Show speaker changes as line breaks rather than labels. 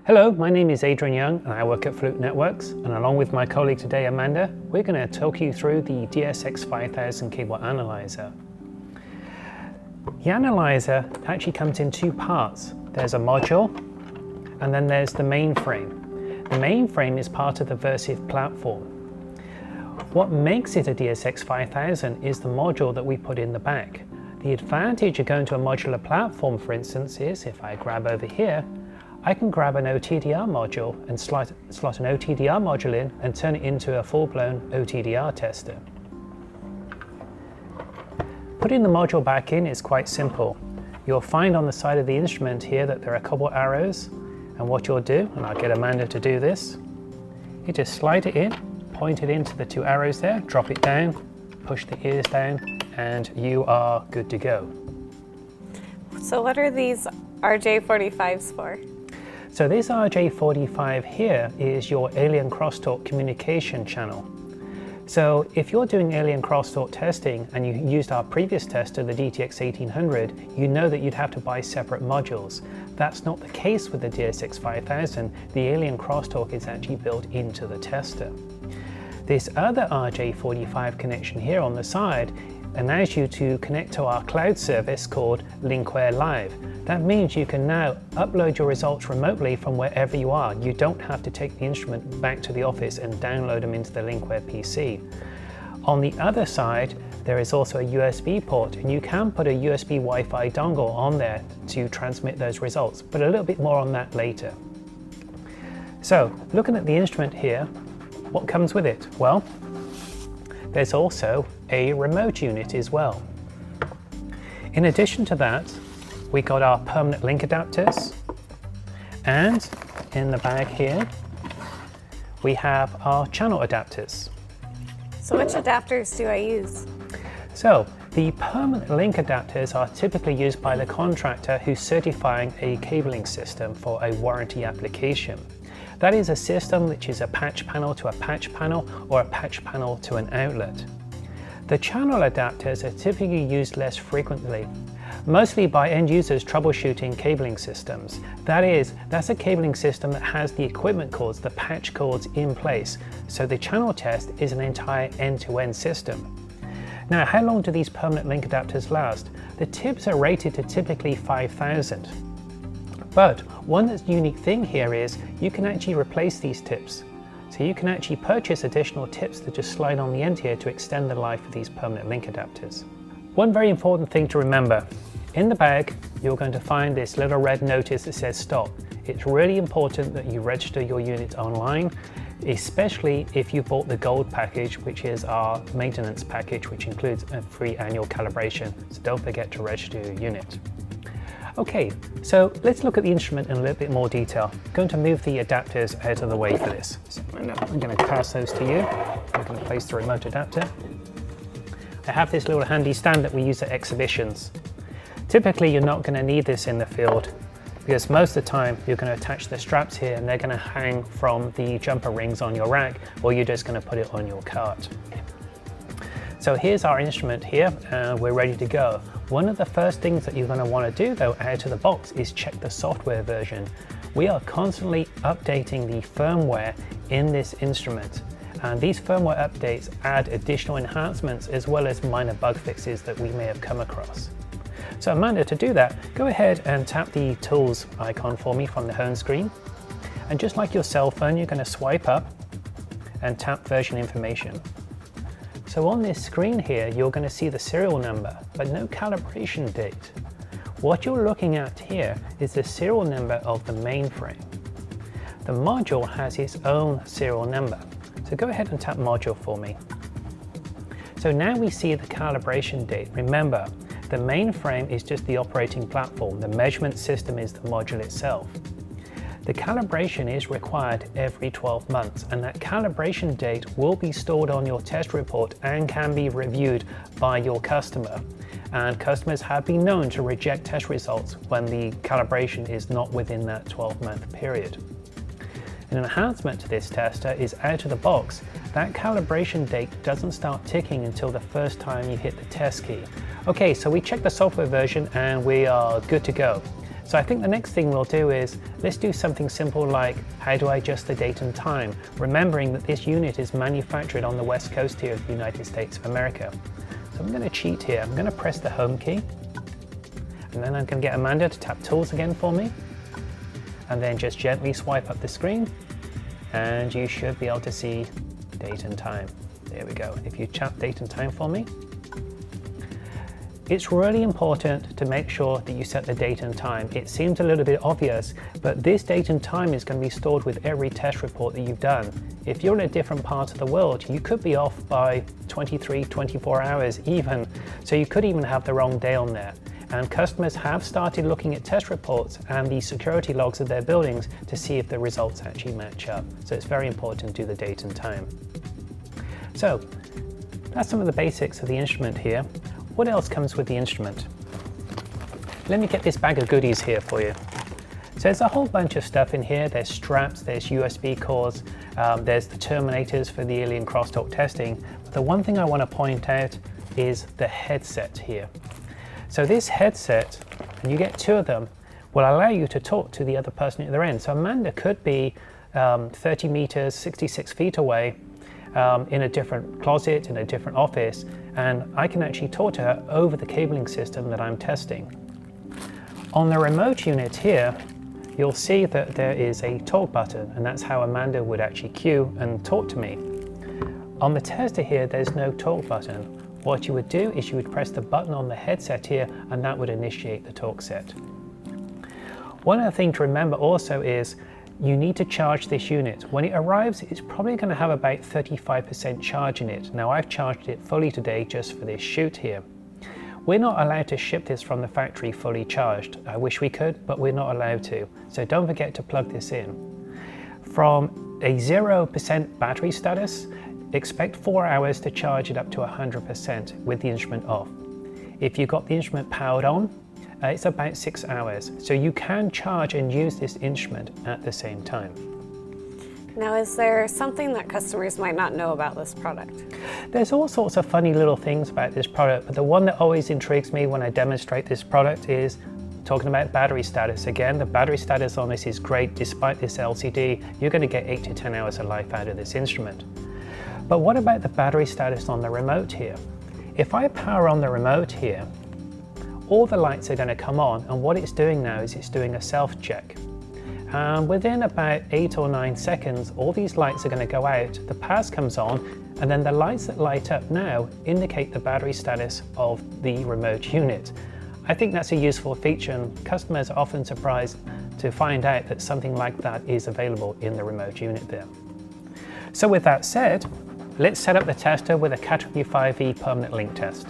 Hello, my name is Adrian Young and I work at Fluke Networks, and along with my colleague today, Amanda, we're going to talk you through the DSX 5000 cable analyzer. The analyzer actually comes in two parts. There's a module and then there's the mainframe. The mainframe is part of the Versiv platform. What makes it a DSX 5000 is the module that we put in the back. The advantage of going to a modular platform, for instance, is if I grab over here, I can grab an OTDR module and slot an OTDR module in and turn it into a full-blown OTDR tester. Putting the module back in is quite simple. You'll find on the side of the instrument here that there are a couple arrows, and what you'll do, and I'll get Amanda to do this, you just slide it in, point it into the two arrows there, drop it down, push the ears down, and you are good to go.
So what are these RJ45s for?
So this RJ45 here is your alien crosstalk communication channel. So if you're doing alien crosstalk testing and you used our previous tester, the DTX 1800, you know that you'd have to buy separate modules. That's not the case with the DSX 5000. The alien crosstalk is actually built into the tester. This other RJ45 connection here on the side allows you to connect to our cloud service called Linkware Live. That means you can now upload your results remotely from wherever you are. You don't have to take the instrument back to the office and download them into the Linkware PC. On the other side, there is also a USB port, and you can put a USB Wi-Fi dongle on there to transmit those results, but a little bit more on that later. So, looking at the instrument here, what comes with it? Well, there's also a remote unit as well. In addition to that, we got our permanent link adapters, and in the bag here, we have our channel adapters.
So which adapters do I use?
So the permanent link adapters are typically used by the contractor who's certifying a cabling system for a warranty application. That is a system which is a patch panel to a patch panel or a patch panel to an outlet. The channel adapters are typically used less frequently, mostly by end users troubleshooting cabling systems. That's a cabling system that has the equipment cords, the patch cords in place. So the channel test is an entire end-to-end system. Now, how long do these permanent link adapters last? The tips are rated to typically 5,000. But one that's unique thing here is you can actually replace these tips. So you can actually purchase additional tips that just slide on the end here to extend the life of these permanent link adapters. One very important thing to remember, in the bag, you're going to find this little red notice that says stop. It's really important that you register your unit online, especially if you bought the gold package, which is our maintenance package, which includes a free annual calibration. So don't forget to register your unit. Okay, so let's look at the instrument in a little bit more detail. I'm going to move the adapters out of the way for this. So I'm going to pass those to you. I'm going to place the remote adapter. I have this little handy stand that we use at exhibitions. Typically, you're not going to need this in the field because most of the time you're going to attach the straps here and they're going to hang from the jumper rings on your rack, or you're just going to put it on your cart. So here's our instrument here, and we're ready to go. One of the first things that you're going to want to do though out of the box is check the software version. We are constantly updating the firmware in this instrument, and these firmware updates add additional enhancements as well as minor bug fixes that we may have come across. So Amanda, to do that, go ahead and tap the tools icon for me from the home screen, and just like your cell phone, you're going to swipe up and tap version information. So on this screen here, you're going to see the serial number, but no calibration date. What you're looking at here is the serial number of the mainframe. The module has its own serial number. So go ahead and tap module for me. So now we see the calibration date. Remember, the mainframe is just the operating platform. The measurement system is the module itself. The calibration is required every 12 months, and that calibration date will be stored on your test report and can be reviewed by your customer. And customers have been known to reject test results when the calibration is not within that 12-month period. An enhancement to this tester is out of the box. That calibration date doesn't start ticking until the first time you hit the test key. Okay, so we checked the software version and we are good to go. So I think the next thing we'll do is, let's do something simple like, how do I adjust the date and time? Remembering that this unit is manufactured on the west coast here of the United States of America. So I'm going to cheat here. I'm going to press the home key, and then I'm going to get Amanda to tap tools again for me, and then just gently swipe up the screen, and you should be able to see date and time. There we go. If you tap date and time for me, it's really important to make sure that you set the date and time. It seems a little bit obvious, but this date and time is going to be stored with every test report that you've done. If you're in a different part of the world, you could be off by 23, 24 hours even, so you could even have the wrong day on there. And customers have started looking at test reports and the security logs of their buildings to see if the results actually match up. So it's very important to do the date and time. So that's some of the basics of the instrument here. What else comes with the instrument? Let me get this bag of goodies here for you. So there's a whole bunch of stuff in here. There's straps, there's USB cords, there's the terminators for the alien crosstalk testing. But the one thing I want to point out is the headset here. So this headset, and you get two of them, will allow you to talk to the other person at the other end. So Amanda could be 30 meters, 66 feet away, in a different closet, in a different office, and I can actually talk to her over the cabling system that I'm testing. On the remote unit here, you'll see that there is a talk button, and that's how Amanda would actually queue and talk to me. On the tester here, there's no talk button. What you would do is you would press the button on the headset here, and that would initiate the talk set. One other thing to remember also is you need to charge this unit. When it arrives, it's probably going to have about 35% charge in it. Now I've charged it fully today just for this shoot here. We're not allowed to ship this from the factory fully charged. I wish we could, but we're not allowed to. So don't forget to plug this in. From a 0% battery status, expect 4 hours to charge it up to 100% with the instrument off. If you've got the instrument powered on, it's about 6 hours. So you can charge and use this instrument at the same time.
Now, is there something that customers might not know about this product?
There's all sorts of funny little things about this product, but the one that always intrigues me when I demonstrate this product is talking about battery status. Again, the battery status on this is great. Despite this LCD, you're going to get 8 to 10 hours of life out of this instrument. But what about the battery status on the remote here? If I power on the remote here, all the lights are going to come on, and what it's doing now is it's doing a self-check. Within about 8 or 9 seconds, all these lights are going to go out, the pass comes on, and then the lights that light up now indicate the battery status of the remote unit. I think that's a useful feature, and customers are often surprised to find out that something like that is available in the remote unit there. So with that said, let's set up the tester with a Category 5E permanent link test.